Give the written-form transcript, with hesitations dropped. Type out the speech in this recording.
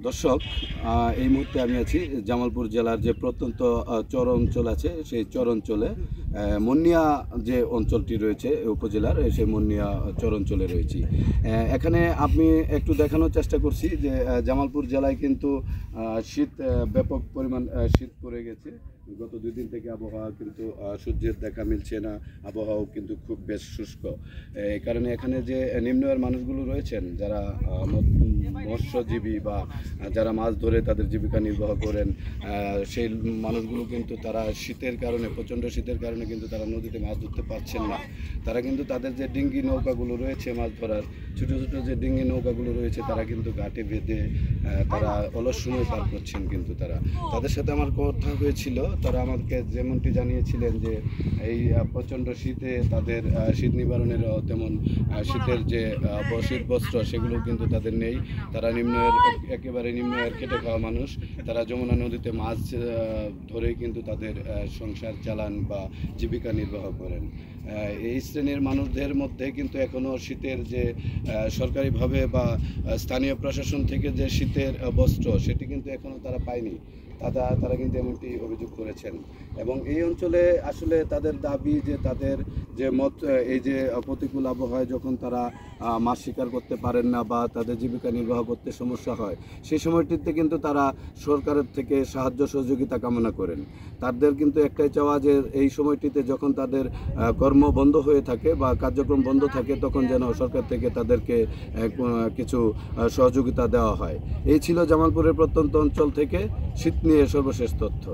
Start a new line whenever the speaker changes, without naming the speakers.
দর্শক, এই মুহূর্তে আমি আছি জামালপুর জেলার যে প্রত্যন্ত চর অঞ্চল আছে, সেই চর অঞ্চলে মুন্নিয়া যে অঞ্চলটি রয়েছে উপজেলার, সেই মুন্নিয়া চর অঞ্চলে রয়েছি। এখানে আমি একটু দেখানোর চেষ্টা করছি যে জামালপুর জেলায় কিন্তু শীত, ব্যাপক পরিমাণ শীত পড়ে গেছে। গত 2 দিন থেকে আবহাওয়া কিন্তু সূর্যের দেখা মিলছে না, আবহাওয়াও কিন্তু খুব বেশ শুষ্ক। এই কারণে এখানে যে নিম্ন আয়ের মানুষগুলো রয়েছেন, যারা মৎস্যজীবী বা যারা মাছ ধরে তাদের জীবিকা নির্বাহ করেন, সেই মানুষগুলো কিন্তু তারা শীতের কারণে, প্রচণ্ড শীতের কারণে কিন্তু তারা নদীতে মাছ ধরতে পারছেন না। তারা কিন্তু তাদের যে ডিঙ্গি নৌকাগুলো রয়েছে মাছ ধরার, ছোটো ছোটো যে ডিঙ্গি নৌকাগুলো রয়েছে, তারা কিন্তু ঘাটে বেঁধে তারা অলস সময় পার করছেন। কিন্তু তাদের সাথে আমার কথা হয়েছিল, তারা আমাকে যেমনটি জানিয়েছিলেন যে এই প্রচণ্ড শীতে তাদের শীত নিবারণের তেমন শীতের যে শীত বস্ত্র সেগুলো কিন্তু তাদের নেই। তারা একেবারে নিম্ন আয়ের খেটে খাওয়া মানুষ। তারা যমুনা নদীতে মাছ ধরেই কিন্তু তাদের সংসার চালান বা জীবিকা নির্বাহ করেন। এই শ্রেণীর মানুষদের মধ্যে কিন্তু এখনও শীতের যে সরকারিভাবে বা স্থানীয় প্রশাসন থেকে যে শীতের বস্ত্র, সেটি কিন্তু এখনও তারা পায়নি। তারা কিন্তু এমনটি অভিযোগ করেছেন। এবং এই অঞ্চলে আসলে তাদের দাবি যে তাদের যে এই যে প্রতিকূল আবহাওয়ায় যখন তারা মাছ শিকার করতে পারেন না বা তাদের জীবিকা নির্বাহ করতে সমস্যা হয়, সেই সময়টিতে কিন্তু তারা সরকারের থেকে সাহায্য সহযোগিতা কামনা করেন। তাদের কিন্তু একটাই চাওয়া যে এই সময়টিতে যখন তাদের কর্ম বন্ধ হয়ে থাকে বা কার্যক্রম বন্ধ থাকে, তখন যেন সরকার থেকে তাদেরকে কিছু সহযোগিতা দেওয়া হয়। এই ছিল জামালপুরের প্রত্যন্ত অঞ্চল থেকে শীত নিয়ে সর্বশেষ তথ্য।